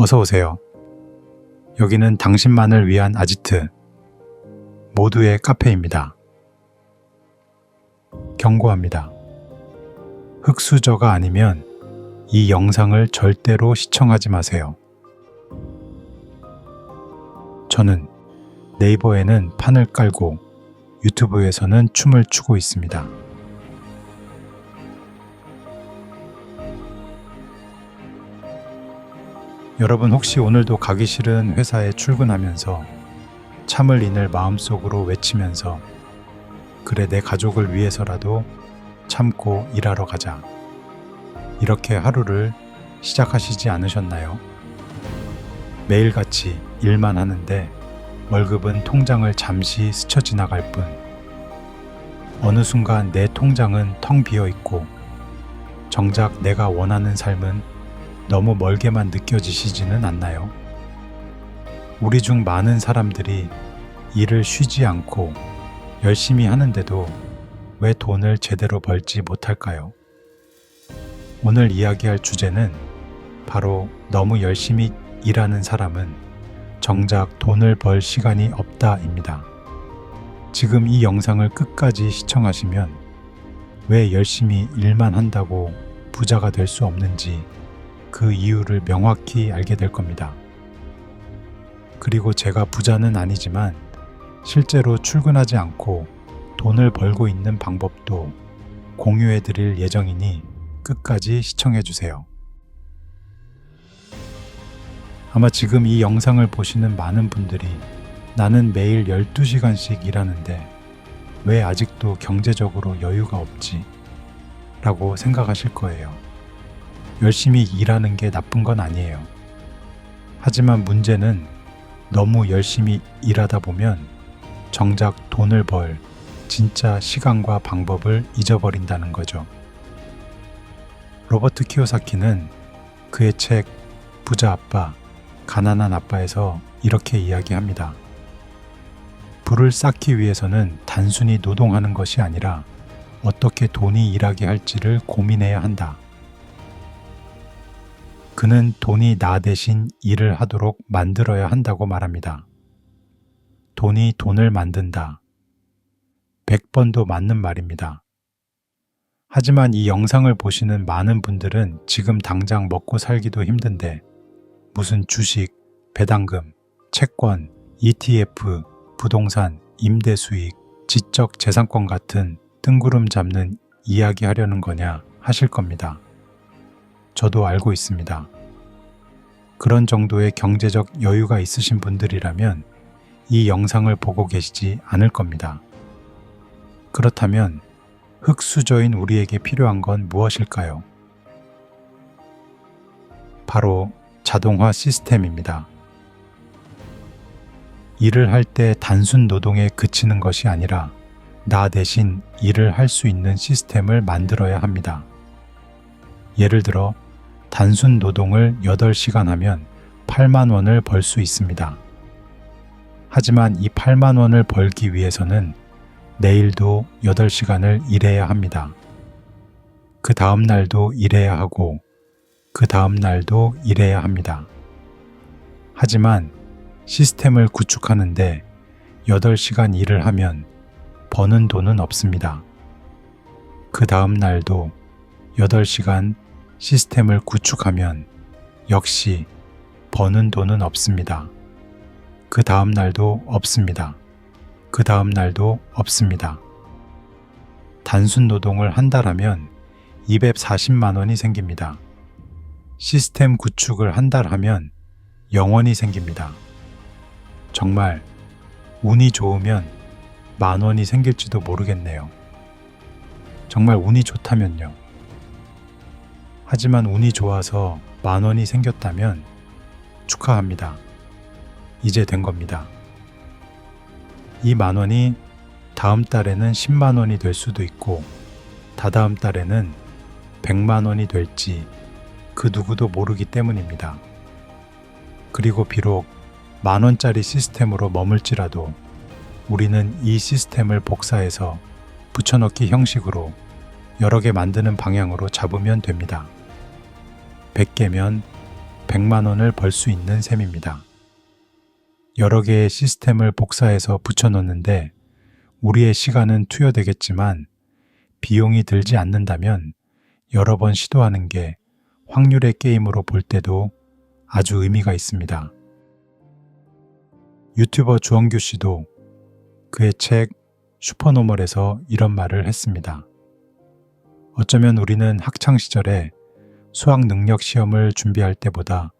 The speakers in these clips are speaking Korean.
어서 오세요. 여기는 당신만을 위한 아지트, 모두의 카페입니다. 경고합니다. 흑수저가 아니면 이 영상을 절대로 시청하지 마세요. 저는 네이버에는 판을 깔고 유튜브에서는 춤을 추고 있습니다. 여러분 혹시 오늘도 가기 싫은 회사에 출근하면서 참을 인을 마음속으로 외치면서 그래 내 가족을 위해서라도 참고 일하러 가자, 이렇게 하루를 시작하시지 않으셨나요? 매일같이 일만 하는데 월급은 통장을 잠시 스쳐 지나갈 뿐 어느 순간 내 통장은 텅 비어 있고 정작 내가 원하는 삶은 너무 멀게만 느껴지시지는 않나요? 우리 중 많은 사람들이 일을 쉬지 않고 열심히 하는데도 왜 돈을 제대로 벌지 못할까요? 오늘 이야기할 주제는 바로 너무 열심히 일하는 사람은 정작 돈을 벌 시간이 없다입니다. 지금 이 영상을 끝까지 시청하시면 왜 열심히 일만 한다고 부자가 될 수 없는지 그 이유를 명확히 알게 될 겁니다. 그리고 제가 부자는 아니지만 실제로 출근하지 않고 돈을 벌고 있는 방법도 공유해 드릴 예정이니 끝까지 시청해 주세요. 아마 지금 이 영상을 보시는 많은 분들이 나는 매일 12시간씩 일하는데 왜 아직도 경제적으로 여유가 없지? 라고 생각하실 거예요. 열심히 일하는 게 나쁜 건 아니에요. 하지만 문제는 너무 열심히 일하다 보면 정작 돈을 벌 진짜 시간과 방법을 잊어버린다는 거죠. 로버트 키요사키는 그의 책 부자 아빠, 가난한 아빠에서 이렇게 이야기합니다. 부를 쌓기 위해서는 단순히 노동하는 것이 아니라 어떻게 돈이 일하게 할지를 고민해야 한다. 그는 돈이 나 대신 일을 하도록 만들어야 한다고 말합니다. 돈이 돈을 만든다. 100번도 맞는 말입니다. 하지만 이 영상을 보시는 많은 분들은 지금 당장 먹고 살기도 힘든데 무슨 주식, 배당금, 채권, ETF, 부동산, 임대 수익, 지적 재산권 같은 뜬구름 잡는 이야기 하려는 거냐 하실 겁니다. 저도 알고 있습니다. 그런 정도의 경제적 여유가 있으신 분들이라면 이 영상을 보고 계시지 않을 겁니다. 그렇다면 흑수저인 우리에게 필요한 건 무엇일까요? 바로 자동화 시스템입니다. 일을 할 때 단순 노동에 그치는 것이 아니라 나 대신 일을 할 수 있는 시스템을 만들어야 합니다. 예를 들어 단순 노동을 8시간 하면 8만 원을 벌 수 있습니다. 하지만 이 8만 원을 벌기 위해서는 내일도 8시간을 일해야 합니다. 그 다음 날도 일해야 하고 그 다음 날도 일해야 합니다. 하지만 시스템을 구축하는데 8시간 일을 하면 버는 돈은 없습니다. 그 다음 날도 8시간 시스템을 구축하면 역시 버는 돈은 없습니다. 그 다음 날도 없습니다. 그 다음 날도 없습니다. 단순 노동을 한 달 하면 240만 원이 생깁니다. 시스템 구축을 한 달 하면 0원이 생깁니다. 정말 운이 좋으면 10,000원이 생길지도 모르겠네요. 정말 운이 좋다면요. 하지만 운이 좋아서 10,000원이 생겼다면 축하합니다. 이제 된 겁니다. 이 10,000원이 다음 달에는 10만 원이 될 수도 있고 다다음 달에는 100만 원이 될지 그 누구도 모르기 때문입니다. 그리고 비록 10,000원짜리 시스템으로 머물지라도 우리는 이 시스템을 복사해서 붙여넣기 형식으로 여러 개 만드는 방향으로 잡으면 됩니다. 100개면 100만 원을 벌 수 있는 셈입니다. 여러 개의 시스템을 복사해서 붙여놓는데 우리의 시간은 투여되겠지만 비용이 들지 않는다면 여러 번 시도하는 게 확률의 게임으로 볼 때도 아주 의미가 있습니다. 유튜버 주원규 씨도 그의 책 슈퍼노멀에서 이런 말을 했습니다. 어쩌면 우리는 학창시절에 수학 능력 시험을 준비할 때보다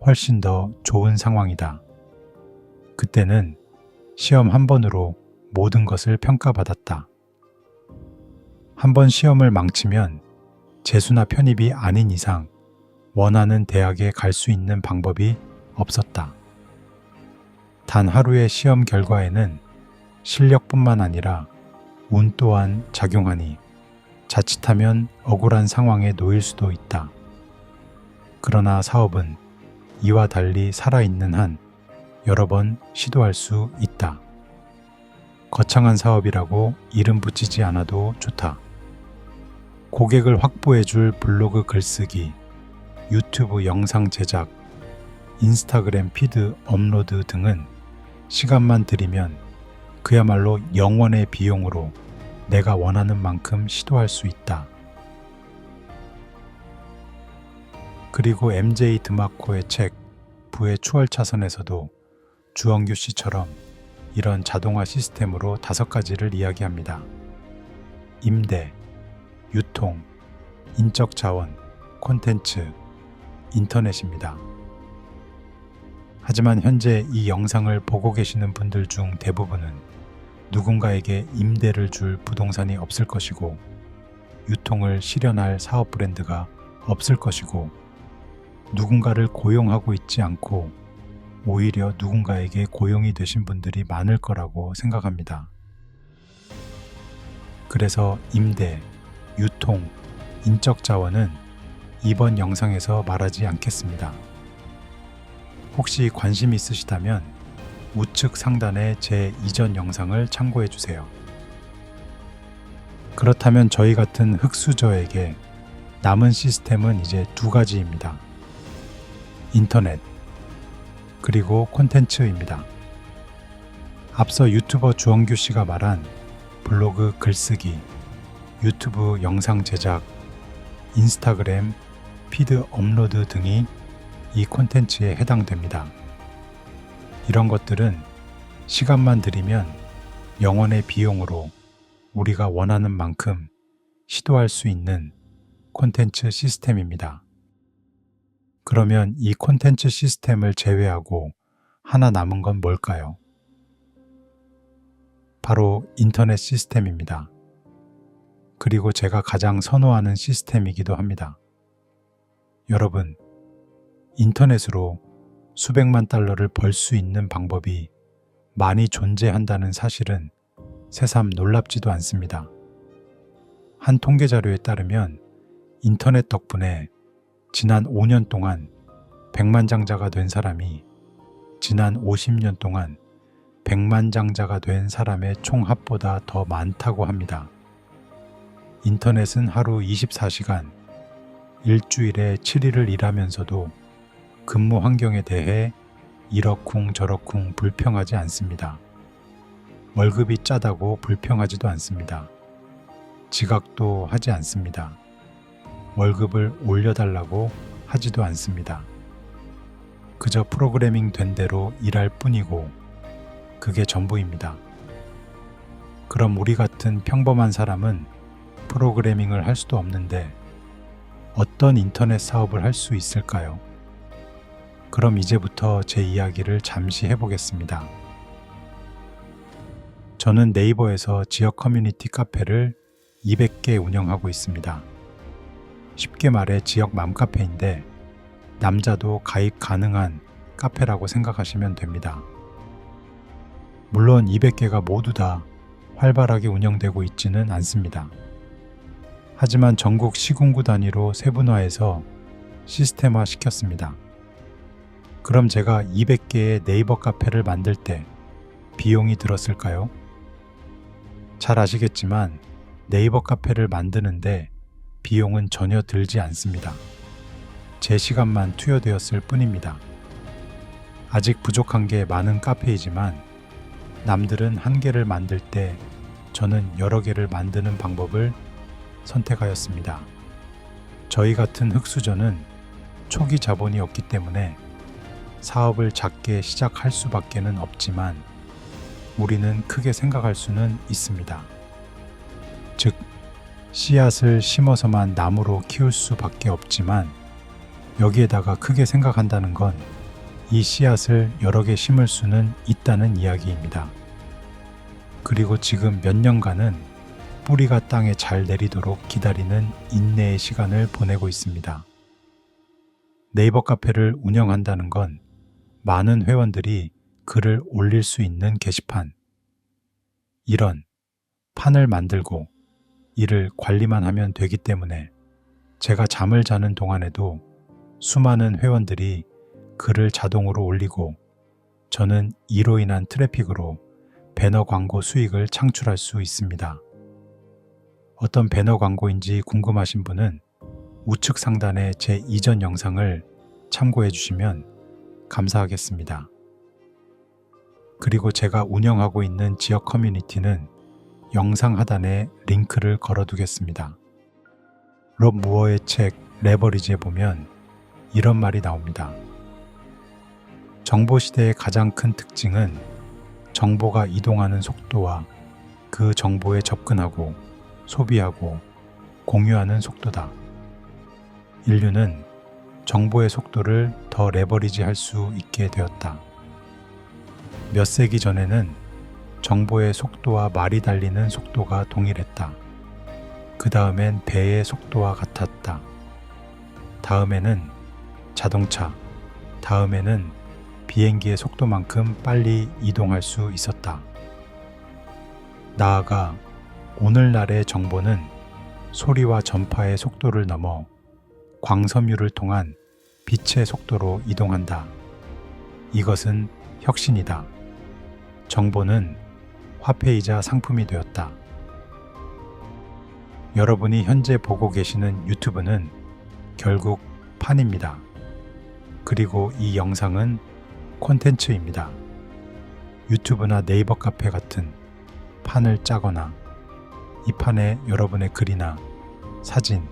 훨씬 더 좋은 상황이다. 그때는 시험 한 번으로 모든 것을 평가받았다. 한 번 시험을 망치면 재수나 편입이 아닌 이상 원하는 대학에 갈 수 있는 방법이 없었다. 단 하루의 시험 결과에는 실력뿐만 아니라 운 또한 작용하니 자칫하면 억울한 상황에 놓일 수도 있다. 그러나 사업은 이와 달리 살아있는 한 여러 번 시도할 수 있다. 거창한 사업이라고 이름 붙이지 않아도 좋다. 고객을 확보해줄 블로그 글쓰기, 유튜브 영상 제작, 인스타그램 피드 업로드 등은 시간만 들이면 그야말로 영원의 비용으로 내가 원하는 만큼 시도할 수 있다. 그리고 MJ 드마코의 책 부의 추월차선에서도 주원규 씨처럼 이런 자동화 시스템으로 5가지를 이야기합니다. 임대, 유통, 인적 자원, 콘텐츠, 인터넷입니다. 하지만 현재 이 영상을 보고 계시는 분들 중 대부분은 누군가에게 임대를 줄 부동산이 없을 것이고 유통을 실현할 사업 브랜드가 없을 것이고 누군가를 고용하고 있지 않고 오히려 누군가에게 고용이 되신 분들이 많을 거라고 생각합니다. 그래서 임대, 유통, 인적 자원은 이번 영상에서 말하지 않겠습니다. 혹시 관심 있으시다면 우측 상단의 제 이전 영상을 참고해 주세요. 그렇다면 저희 같은 흑수저에게 남은 시스템은 이제 2가지입니다. 인터넷, 그리고 콘텐츠입니다. 앞서 유튜버 주원규 씨가 말한 블로그 글쓰기, 유튜브 영상 제작, 인스타그램 피드 업로드 등이 이 콘텐츠에 해당됩니다. 이런 것들은 시간만 들이면 영원의 비용으로 우리가 원하는 만큼 시도할 수 있는 콘텐츠 시스템입니다. 그러면 이 콘텐츠 시스템을 제외하고 하나 남은 건 뭘까요? 바로 인터넷 시스템입니다. 그리고 제가 가장 선호하는 시스템이기도 합니다. 여러분, 인터넷으로 수백만 달러를 벌 수 있는 방법이 많이 존재한다는 사실은 새삼 놀랍지도 않습니다. 한 통계 자료에 따르면 인터넷 덕분에 지난 5년 동안 백만장자가 된 사람이 지난 50년 동안 백만장자가 된 사람의 총합보다 더 많다고 합니다. 인터넷은 하루 24시간, 일주일에 7일을 일하면서도 근무 환경에 대해 이러쿵 저러쿵 불평하지 않습니다. 월급이 짜다고 불평하지도 않습니다. 지각도 하지 않습니다. 월급을 올려달라고 하지도 않습니다. 그저 프로그래밍 된 대로 일할 뿐이고 그게 전부입니다. 그럼 우리 같은 평범한 사람은 프로그래밍을 할 수도 없는데 어떤 인터넷 사업을 할 수 있을까요? 그럼 이제부터 제 이야기를 잠시 해보겠습니다. 저는 네이버에서 지역 커뮤니티 카페를 200개 운영하고 있습니다. 쉽게 말해 지역 맘카페인데 남자도 가입 가능한 카페라고 생각하시면 됩니다. 물론 200개가 모두 다 활발하게 운영되고 있지는 않습니다. 하지만 전국 시군구 단위로 세분화해서 시스템화 시켰습니다. 그럼 제가 200개의 네이버 카페를 만들 때 비용이 들었을까요? 잘 아시겠지만 네이버 카페를 만드는데 비용은 전혀 들지 않습니다. 제 시간만 투여되었을 뿐입니다. 아직 부족한 게 많은 카페이지만 남들은 한 개를 만들 때 저는 여러 개를 만드는 방법을 선택하였습니다. 저희 같은 흑수저는 초기 자본이 없기 때문에 사업을 작게 시작할 수밖에는 없지만 우리는 크게 생각할 수는 있습니다. 즉, 씨앗을 심어서만 나무로 키울 수밖에 없지만 여기에다가 크게 생각한다는 건 이 씨앗을 여러 개 심을 수는 있다는 이야기입니다. 그리고 지금 몇 년간은 뿌리가 땅에 잘 내리도록 기다리는 인내의 시간을 보내고 있습니다. 네이버 카페를 운영한다는 건 많은 회원들이 글을 올릴 수 있는 게시판, 이런 판을 만들고 이를 관리만 하면 되기 때문에 제가 잠을 자는 동안에도 수많은 회원들이 글을 자동으로 올리고 저는 이로 인한 트래픽으로 배너 광고 수익을 창출할 수 있습니다. 어떤 배너 광고인지 궁금하신 분은 우측 상단에 제 이전 영상을 참고해 주시면 감사하겠습니다. 그리고 제가 운영하고 있는 지역 커뮤니티는 영상 하단에 링크를 걸어두겠습니다. 롭 무어의 책 레버리지에 보면 이런 말이 나옵니다. 정보시대의 가장 큰 특징은 정보가 이동하는 속도와 그 정보에 접근하고 소비하고 공유하는 속도다. 인류는 정보의 속도를 더 레버리지 할 수 있게 되었다. 몇 세기 전에는 정보의 속도와 말이 달리는 속도가 동일했다. 그 다음엔 배의 속도와 같았다. 다음에는 자동차, 다음에는 비행기의 속도만큼 빨리 이동할 수 있었다. 나아가 오늘날의 정보는 소리와 전파의 속도를 넘어 광섬유를 통한 빛의 속도로 이동한다. 이것은 혁신이다. 정보는 화폐이자 상품이 되었다. 여러분이 현재 보고 계시는 유튜브는 결국 판입니다. 그리고 이 영상은 콘텐츠입니다. 유튜브나 네이버 카페 같은 판을 짜거나 이 판에 여러분의 글이나 사진,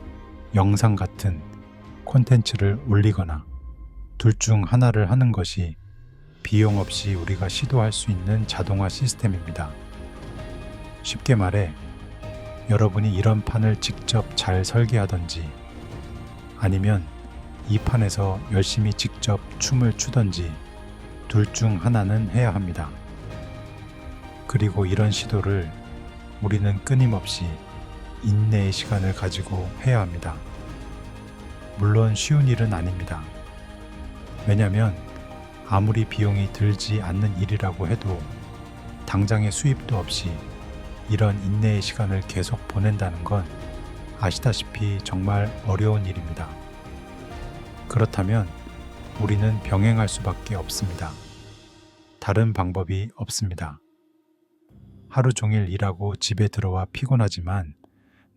영상 같은 콘텐츠를 올리거나 둘 중 하나를 하는 것이 비용 없이 우리가 시도할 수 있는 자동화 시스템입니다. 쉽게 말해 여러분이 이런 판을 직접 잘 설계하던지 아니면 이 판에서 열심히 직접 춤을 추던지 둘 중 하나는 해야 합니다. 그리고 이런 시도를 우리는 끊임없이 인내의 시간을 가지고 해야 합니다. 물론 쉬운 일은 아닙니다. 왜냐하면 아무리 비용이 들지 않는 일이라고 해도 당장의 수입도 없이 이런 인내의 시간을 계속 보낸다는 건 아시다시피 정말 어려운 일입니다. 그렇다면 우리는 병행할 수밖에 없습니다. 다른 방법이 없습니다. 하루 종일 일하고 집에 들어와 피곤하지만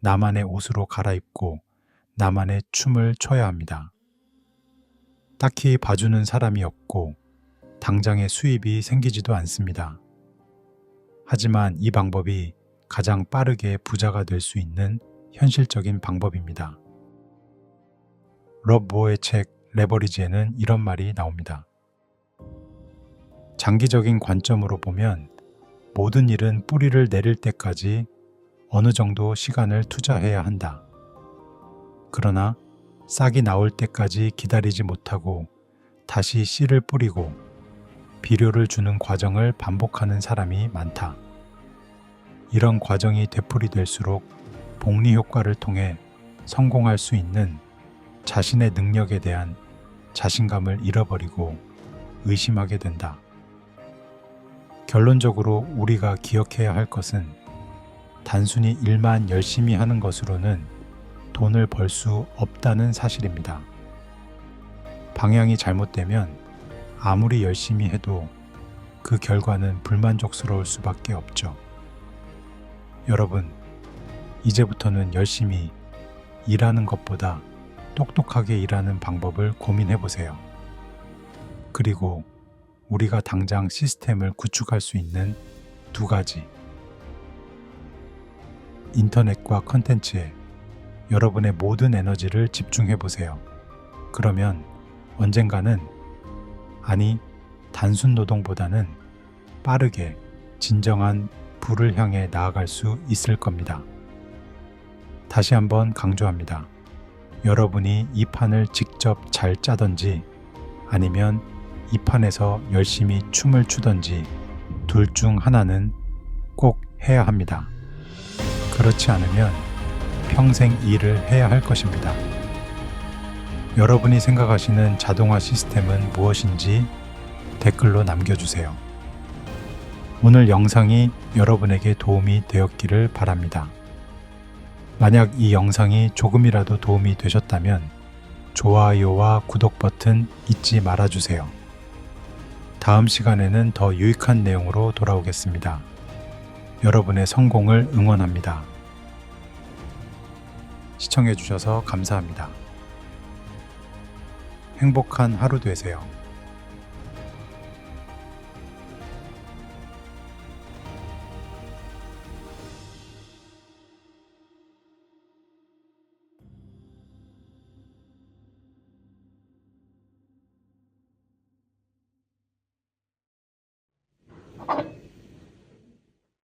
나만의 옷으로 갈아입고 나만의 춤을 춰야 합니다. 딱히 봐주는 사람이 없고 당장의 수입이 생기지도 않습니다. 하지만 이 방법이 가장 빠르게 부자가 될 수 있는 현실적인 방법입니다. 롭 무어의 책 레버리지에는 이런 말이 나옵니다. 장기적인 관점으로 보면 모든 일은 뿌리를 내릴 때까지 어느 정도 시간을 투자해야 한다. 그러나 싹이 나올 때까지 기다리지 못하고 다시 씨를 뿌리고 비료를 주는 과정을 반복하는 사람이 많다. 이런 과정이 되풀이될수록 복리 효과를 통해 성공할 수 있는 자신의 능력에 대한 자신감을 잃어버리고 의심하게 된다. 결론적으로 우리가 기억해야 할 것은 단순히 일만 열심히 하는 것으로는 돈을 벌 수 없다는 사실입니다. 방향이 잘못되면 아무리 열심히 해도 그 결과는 불만족스러울 수밖에 없죠. 여러분, 이제부터는 열심히 일하는 것보다 똑똑하게 일하는 방법을 고민해 보세요. 그리고 우리가 당장 시스템을 구축할 수 있는 두 가지. 인터넷과 컨텐츠에 여러분의 모든 에너지를 집중해 보세요. 그러면 언젠가는, 아니, 단순 노동보다는 빠르게 진정한 부를 향해 나아갈 수 있을 겁니다. 다시 한번 강조합니다. 여러분이 이 판을 직접 잘 짜든지 아니면 이 판에서 열심히 춤을 추든지 둘 중 하나는 꼭 해야 합니다. 그렇지 않으면 평생 일을 해야 할 것입니다. 여러분이 생각하시는 자동화 시스템은 무엇인지 댓글로 남겨주세요. 오늘 영상이 여러분에게 도움이 되었기를 바랍니다. 만약 이 영상이 조금이라도 도움이 되셨다면 좋아요와 구독 버튼 잊지 말아주세요. 다음 시간에는 더 유익한 내용으로 돌아오겠습니다. 여러분의 성공을 응원합니다. 시청해주셔서 감사합니다. 행복한 하루 되세요.